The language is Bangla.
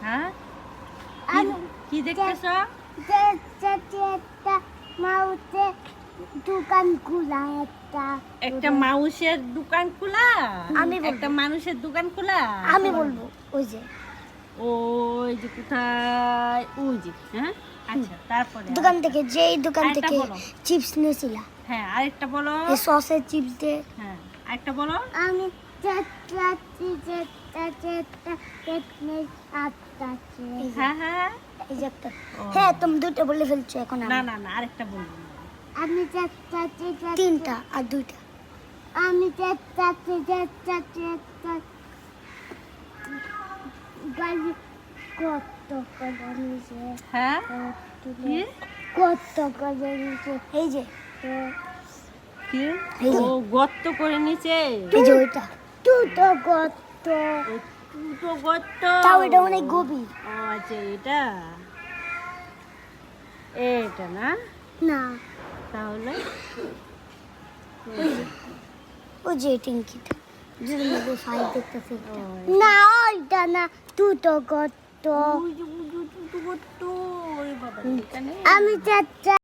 হ্যাঁ কি দেখতেছ? দোকান খোলা একটা মাউসের দোকান খোলা? আমি বলবো। একটা মানুষের দোকান খোলা? আমি বলবো ওই যে ওই যে কোথায়, ওই যে, হ্যাঁ আচ্ছা, তারপরে দোকান থেকে যেই দোকান আরেকটা থেকে বলো। চিপস নিয়েছিলা হ্যাঁ আরেকটা বলো। এই সসের চিপস দিয়ে হ্যাঁ আরেকটা বলো। আমি হ্যাঁ হ্যাঁ এই যে একটা ও। হ্যাঁ তুমি দুটো বলে ফেলছো এখন না না না আরেকটা বলবো না। আমি তিনটা আর দুইটা আমি গাড়ি কত করে নিছে হ্যাঁ কি কত করে নিছে এই যে কি এই যে। ও গর্ত করে নিচে? এই যে ওইটা দুটো গর্ত দুটো গর্ত? তাও এটা অনেক গভীর ও আচ্ছা এটা এটা না না তাহলে ওই যে ট্যাঙ্কিটা যদি মধ্যে ফাইল দেখতেছে ও, না ওইটা না দুটো গর্ত ওই যে দুটো গর্ত, ওরে বাবা এখানে আমি